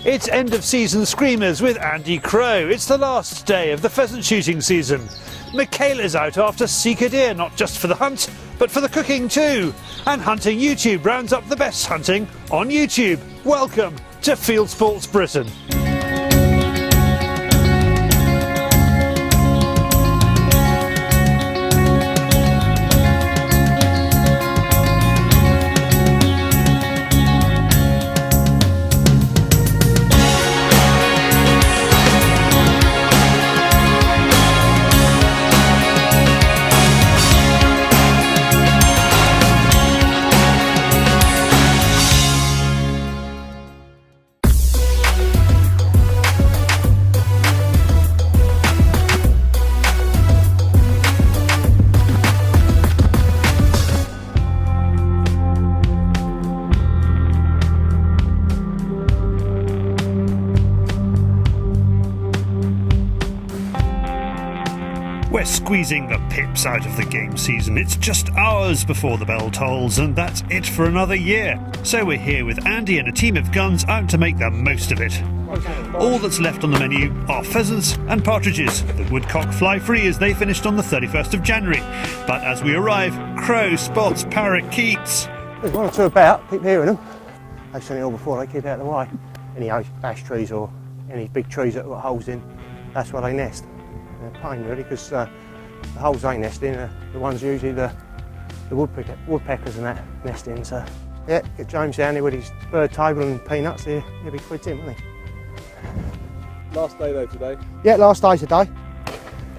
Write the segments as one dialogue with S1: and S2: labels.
S1: It's end of season screamers with Andy Crow. It's the last day of the pheasant shooting season. Michaela's out after sika deer, not just for the hunt, but for the cooking too. And Hunting YouTube rounds up the best hunting on YouTube. Welcome to Fieldsports Britain. We're squeezing the pips out of the game season. It's just hours before the bell tolls, and that's it for another year. So we're here with Andy and a team of guns out to make the most of it. All that's left on the menu are pheasants and partridges. The woodcock fly free as they finished on the 31st of January. But as we arrive, crow, spots, parrot, keats.
S2: There's one or two about, keep hearing them. They've seen it all before, they keep out of the way. Any ash trees or any big trees that have got holes in, that's where they nest. They're a pain really, because the holes they nest in are the ones usually the woodpeckers and that nest in. So yeah, get James down here with his bird table and peanuts here, he'll be quids in, won't he?
S3: Last day though today?
S2: Yeah, last day today.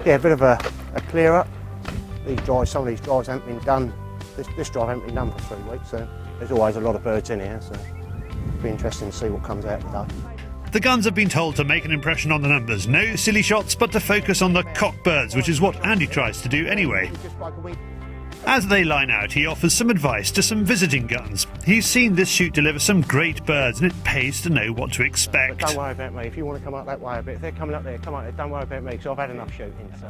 S2: Yeah, a bit of a clear up. These drives, some of these drives haven't been done, this drive hasn't been done for 3 weeks, so there's always a lot of birds in here, so it'll be interesting to see what comes out today.
S1: The guns have been told to make an impression on the numbers. No silly shots, but to focus on the cockbirds, which is what Andy tries to do anyway. As they line out, he offers some advice to some visiting guns. He's seen this shoot deliver some great birds, and it pays to know what to expect.
S2: But don't worry about me. If you want to come up that way a bit, if they're coming up there, come up there. Don't worry about me, because I've had enough shooting. So.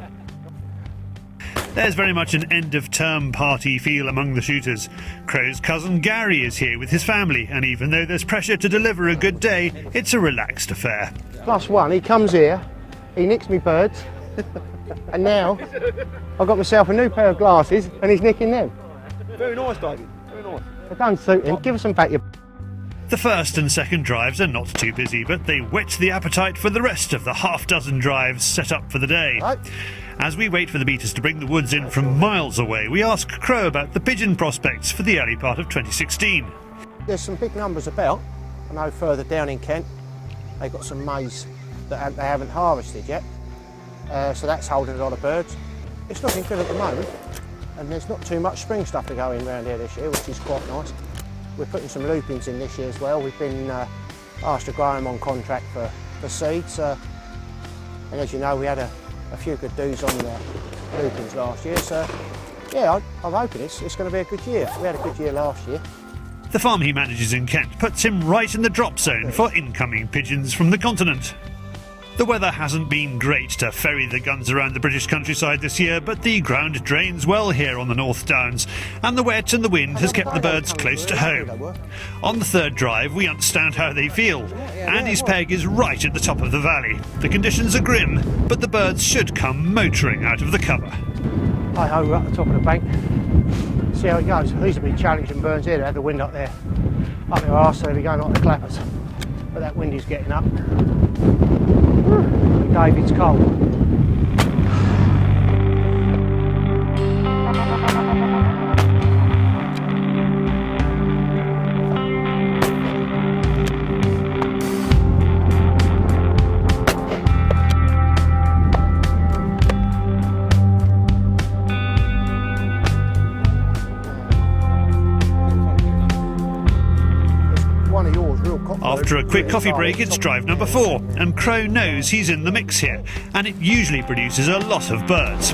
S1: There's very much an end-of-term party feel among the shooters. Crow's cousin Gary is here with his family, and even though there's pressure to deliver a good day, it's a relaxed affair.
S2: +1, he comes here, he nicks me birds, and now I've got myself a new pair of glasses, and he's nicking them.
S3: Very nice, David. Very nice.
S2: They don't suit him. Give us them back, you.
S1: The first and second drives are not too busy, but they whet the appetite for the rest of the half-dozen drives set up for the day.
S2: Right.
S1: As we wait for the beaters to bring the woods in from miles away, we ask Crow about the pigeon prospects for the early part of 2016.
S2: There's some big numbers about. I know further down in Kent, they've got some maize that they haven't harvested yet, so that's holding a lot of birds. It's looking good at the moment, and there's not too much spring stuff to go in around here this year, which is quite nice. We're putting some lupins in this year as well. We've been asked to grow them on contract for seeds, and as you know, we had a few good do's on the lupins last year, so yeah, I'm hoping it's going to be a good year. We had a good year last year.
S1: The farm he manages in Kent puts him right in the drop zone for incoming pigeons from the continent. The weather hasn't been great to ferry the guns around the British countryside this year, but the ground drains well here on the North Downs, and the wet and the wind has kept the birds close to home. On the third drive, we understand how they feel. Andy's peg is right at the top of the valley. The conditions are grim, but the birds should come motoring out of the cover.
S2: Hi-ho, we're at the top of the bank. See how it goes. These will be challenging birds here. They had the wind up there. Up their arse, so they'll be going like the clappers. But that wind is getting up. David's cold.
S1: After a quick coffee break, it's drive number 4, and Crow knows he's in the mix here, and it usually produces a lot of birds.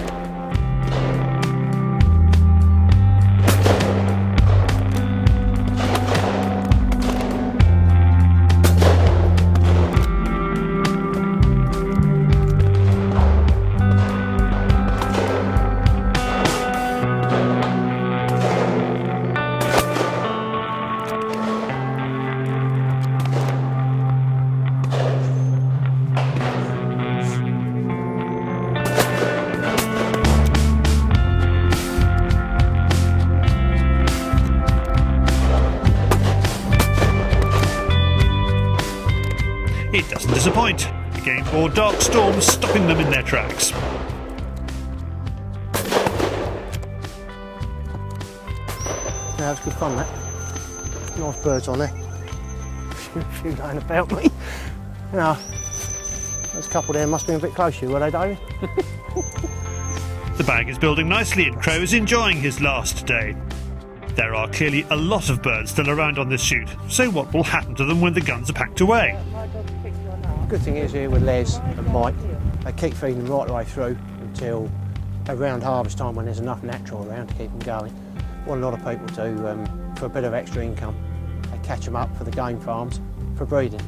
S1: It doesn't disappoint. The game board Dark Storm stopping them in their tracks.
S2: Yeah, it's good fun, that. Nice birds on there. A few laying about me. Now, there's a couple there must be a bit close to you, were they, David?
S1: The bag is building nicely and Crow is enjoying his last day. There are clearly a lot of birds still around on this shoot, so what will happen to them when the guns are packed away?
S2: The good thing is here with Les and Mike, they keep feeding them right the way through until around harvest time when there's enough natural around to keep them going. What a lot of people do for a bit of extra income, they catch them up for the game farms for breeding.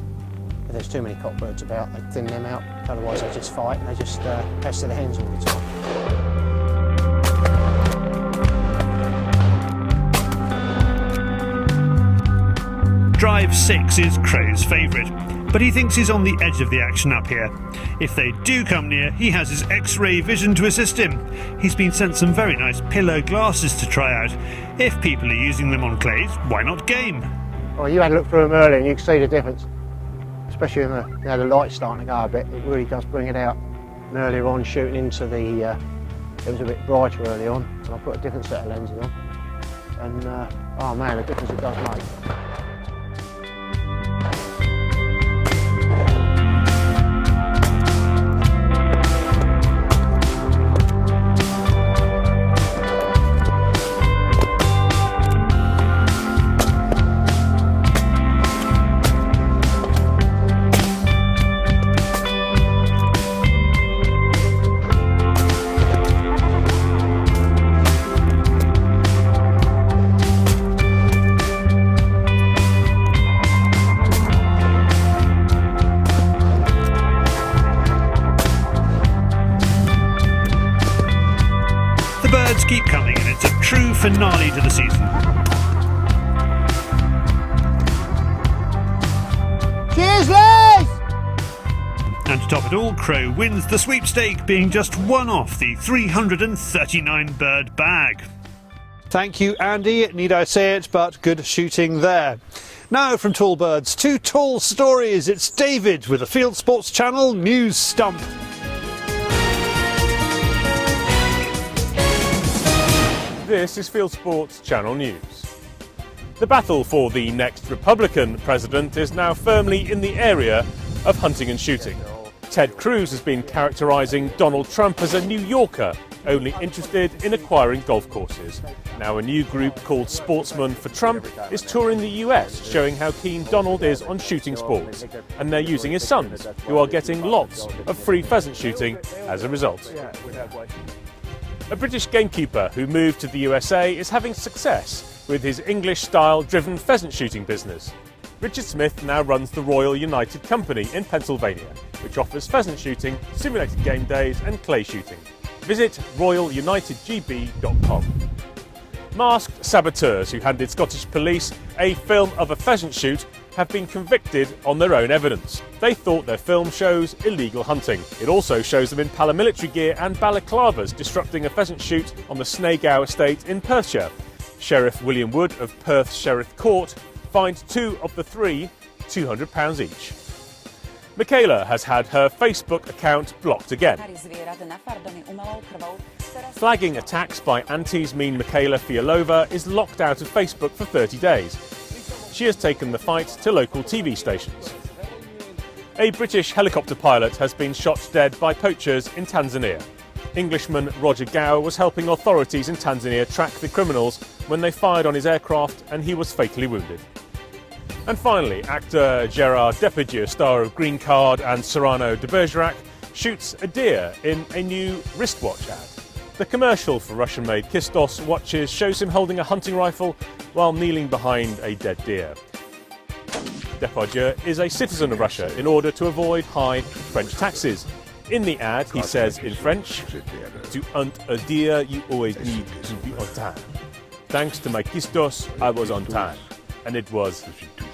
S2: If there's too many cockbirds about, they thin them out, otherwise they just fight and they just pester the hens all the time.
S1: Drive 6 is Crow's favourite, but he thinks he's on the edge of the action up here. If they do come near, he has his X-ray vision to assist him. He's been sent some very nice pillow glasses to try out. If people are using them on clays, why not game?
S2: Well, you had a look through them earlier and you can see the difference, especially when the light's starting to go a bit. It really does bring it out. And earlier on, shooting into the, it was a bit brighter early on, and I put a different set of lenses on. And oh man, the difference it does make.
S1: Keep coming and it's a true finale to the season.
S2: Cheers, Les!
S1: And to top it all, Crow wins the sweepstake, being just one off the 339 bird bag.
S4: Thank you, Andy. Need I say it, but good shooting there. Now from tall birds to tall stories, it's David with the Fieldsports Channel News Stump.
S5: This is Fieldsports Channel News. The battle for the next Republican president is now firmly in the area of hunting and shooting. Ted Cruz has been characterising Donald Trump as a New Yorker, only interested in acquiring golf courses. Now a new group called Sportsmen for Trump is touring the US, showing how keen Donald is on shooting sports. And they're using his sons, who are getting lots of free pheasant shooting as a result. A British gamekeeper who moved to the USA is having success with his English-style driven pheasant shooting business. Richard Smith now runs the Royal United Company in Pennsylvania, which offers pheasant shooting, simulated game days and clay shooting. Visit royalunitedgb.com. Masked saboteurs who handed Scottish police a film of a pheasant shoot have been convicted on their own evidence. They thought their film shows illegal hunting. It also shows them in paramilitary gear and balaclavas disrupting a pheasant shoot on the Snagow estate in Perthshire. Sheriff William Wood of Perth Sheriff Court fined 2 of the 3 £200 each. Michaela has had her Facebook account blocked again. Flagging attacks by antis mean Michaela Fialova is locked out of Facebook for 30 days. She has taken the fight to local TV stations. A British helicopter pilot has been shot dead by poachers in Tanzania. Englishman Roger Gower was helping authorities in Tanzania track the criminals when they fired on his aircraft and he was fatally wounded. And finally, actor Gerard Depardieu, star of Green Card and Cyrano de Bergerac, shoots a deer in a new wristwatch ad. The commercial for Russian-made Kistos watches shows him holding a hunting rifle while kneeling behind a dead deer. Depardieu is a citizen of Russia in order to avoid high French taxes. In the ad, he says in French, "To hunt a deer, you always need to be on time. Thanks to my Kistos, I was on time, and it was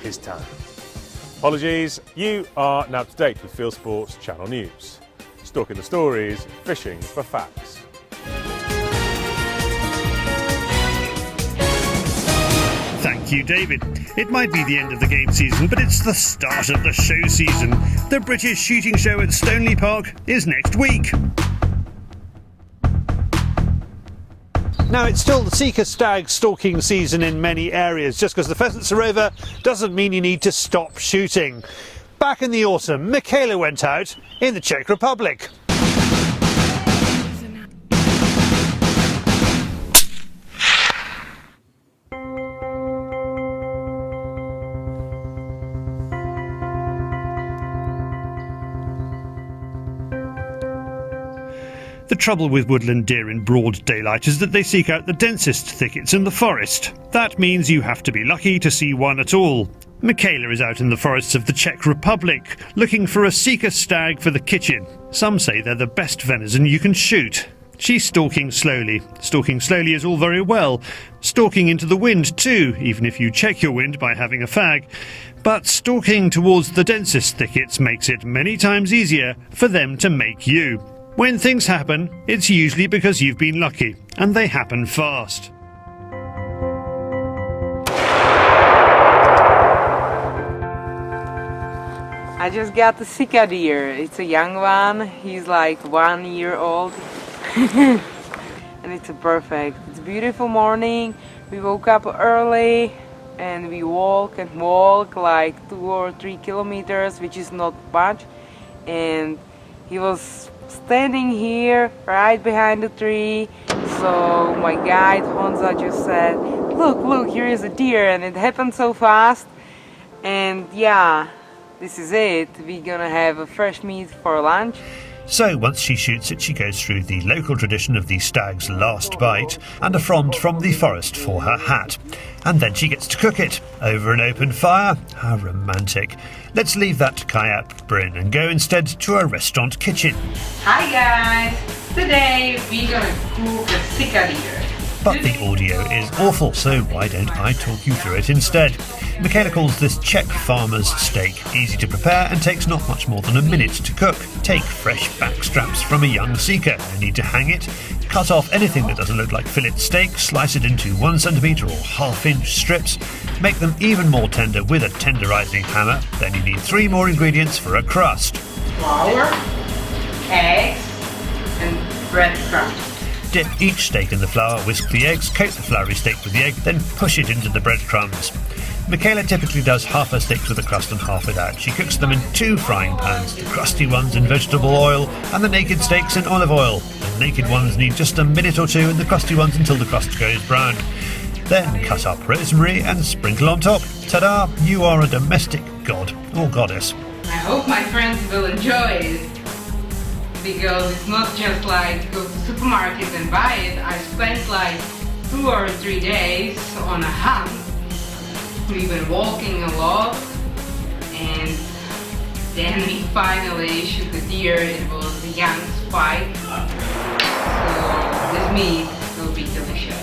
S5: his time." Apologies, you are now up to date with Fieldsports Channel News. Stalking the stories, fishing for facts.
S1: Thank you, David. It might be the end of the game season, but it's the start of the show season. The British Shooting Show at Stoneleigh Park is next week.
S4: Now, it's still the sika stag stalking season in many areas. Just because the pheasants are over doesn't mean you need to stop shooting. Back in the autumn, Michaela went out in the Czech Republic.
S1: The trouble with woodland deer in broad daylight is that they seek out the densest thickets in the forest. That means you have to be lucky to see one at all. Michaela is out in the forests of the Czech Republic, looking for a sika stag for the kitchen. Some say they're the best venison you can shoot. She's stalking slowly. Stalking slowly is all very well. Stalking into the wind too, even if you check your wind by having a fag. But stalking towards the densest thickets makes it many times easier for them to make you. When things happen, it's usually because you've been lucky, and they happen fast.
S6: I just got the sika deer. It's a young one. He's like 1 year old. And it's perfect. It's a beautiful morning. We woke up early and we walk like 2 or 3 kilometers, which is not much. And he was standing here right behind the tree. So my guide Honza just said, look, here is a deer, and it happened so fast. And yeah, this is it. We're gonna have a fresh meat for lunch.
S1: So once she shoots it, she goes through the local tradition of the stag's last bite and a frond from the forest for her hat. And then she gets to cook it over an open fire. How romantic. Let's leave that kayak Bryn and go instead to a restaurant kitchen.
S6: Hi guys! Today we're gonna cook a sika deer.
S1: But the audio is awful, so why don't I talk you through it instead? Michaela calls this Czech farmer's steak easy to prepare and takes not much more than a minute to cook. Take fresh back straps from a young sika. You need to hang it. Cut off anything that doesn't look like fillet steak, slice it into 1 centimetre or half-inch strips. Make them even more tender with a tenderising hammer. Then you need 3 more ingredients for a crust.
S6: Flour, eggs, and breadcrumbs.
S1: Dip each steak in the flour, whisk the eggs, coat the floury steak with the egg, then push it into the breadcrumbs. Michaela typically does half her steaks with a crust and half without. She cooks them in 2 frying pans, the crusty ones in vegetable oil and the naked steaks in olive oil. The naked ones need just a minute or 2 and the crusty ones until the crust goes brown. Then cut up rosemary and sprinkle on top. Ta-da! You are a domestic god or goddess.
S6: I hope my friends will enjoy it. Because it's not just like go to the supermarket and buy it. I spent like 2 or 3 days on a hunt. We've been walking a lot, and then we finally shoot the deer. It was a young spike, so this meat will be delicious.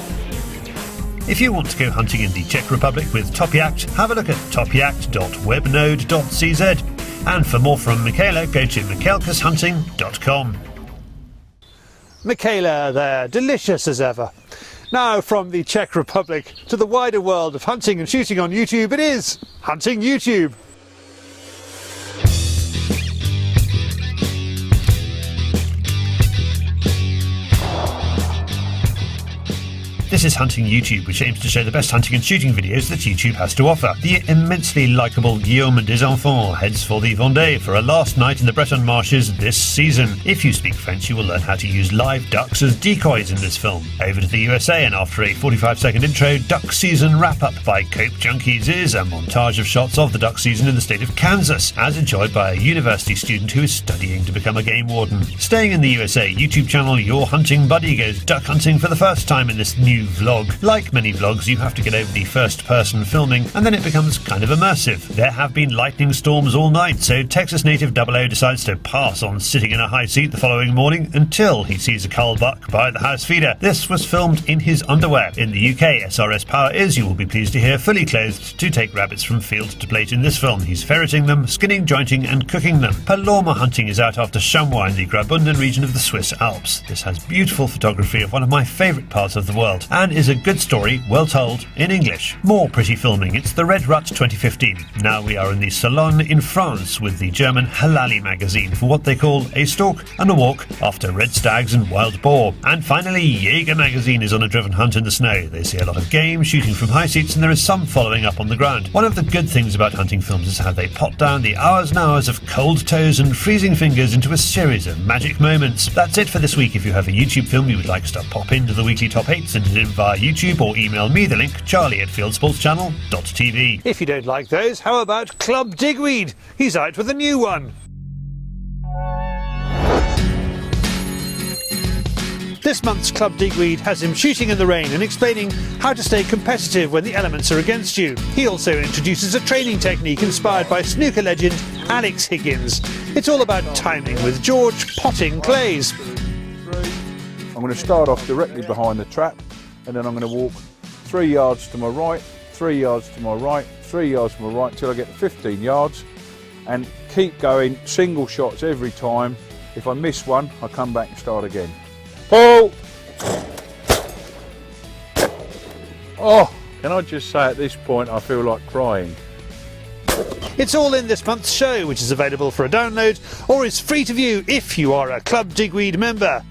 S1: If you want to go hunting in the Czech Republic with Top Yacht, have a look at topyacht.webnode.cz. And for more from Michaela, go to michaelkashunting.com.
S4: Michaela there, delicious as ever. Now from the Czech Republic to the wider world of hunting and shooting on YouTube, it is Hunting YouTube.
S1: This is Hunting YouTube, which aims to show the best hunting and shooting videos that YouTube has to offer. The immensely likeable Guillaume des Enfants heads for the Vendée for a last night in the Breton marshes this season. If you speak French, you will learn how to use live ducks as decoys in this film. Over to the USA, and after a 45-second intro, duck season wrap-up by Cope Junkies is a montage of shots of the duck season in the state of Kansas, as enjoyed by a university student who is studying to become a game warden. Staying in the USA, YouTube channel Your Hunting Buddy goes duck hunting for the first time in this new vlog. Like many vlogs, you have to get over the first person filming and then it becomes kind of immersive. There have been lightning storms all night, so Texas native 00 decides to pass on sitting in a high seat the following morning until he sees a cull buck by the house feeder. This was filmed in his underwear. In the UK, SRS Power is, you will be pleased to hear, fully clothed to take rabbits from field to plate in this film. He's ferreting them, skinning, jointing and cooking them. Paloma hunting is out after chamois in the Graubünden region of the Swiss Alps. This has beautiful photography of one of my favourite parts of the world. and is a good story, well told, in English. More pretty filming. It's the Red Rut 2015. Now we are in the Salon in France with the German Halali magazine for what they call a stalk and a walk after red stags and wild boar. And finally, Jaeger magazine is on a driven hunt in the snow. They see a lot of game, shooting from high seats, and there is some following up on the ground. One of the good things about hunting films is how they pot down the hours and hours of cold toes and freezing fingers into a series of magic moments. That's it for this week. If you have a YouTube film you would like us to pop into the weekly top 8, send it in via YouTube or email me the link, charlie@fieldsportschannel.tv.
S4: If you don't like those, how about Club Digweed? He's out with a new one. This month's Club Digweed has him shooting in the rain and explaining how to stay competitive when the elements are against you. He also introduces a training technique inspired by snooker legend Alex Higgins. It's all about timing with George potting clays.
S3: I'm going to start off directly behind the trap, and then I'm going to walk 3 yards to my right, 3 yards to my right, 3 yards to my right until I get to 15 yards, and keep going, single shots every time. If I miss one, I come back and start again. Pull! Oh, can I just say at this point I feel like crying.
S4: It's all in this month's show, which is available for a download or is free to view if you are a Club Digweed member.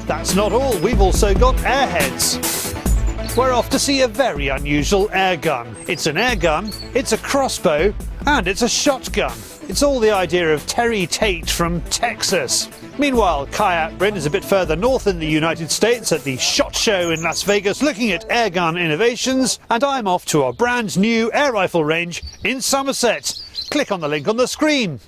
S4: That's not all, we've also got airheads. We're off to see a very unusual air gun. It's an air gun, it's a crossbow, and it's a shotgun. It's all the idea of Terry Tate from Texas. Meanwhile, Kayak Bryn is a bit further north in the United States at the SHOT Show in Las Vegas looking at airgun innovations, and I'm off to a brand new air rifle range in Somerset. Click on the link on the screen.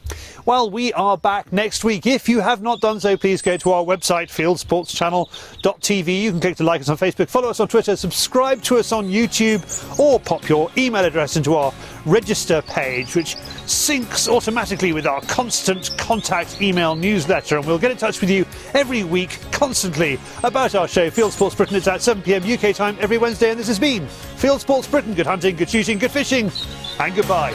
S4: Well, we are back next week. If you have not done so, please go to our website, fieldsportschannel.tv. You can click to like us on Facebook, follow us on Twitter, subscribe to us on YouTube, or pop your email address into our register page, which syncs automatically with our constant contact email newsletter, and we'll get in touch with you every week, constantly, about our show, Fieldsports Britain. It's at 7 p.m. UK time every Wednesday, and this has been Fieldsports Britain. Good hunting, good shooting, good fishing, and goodbye.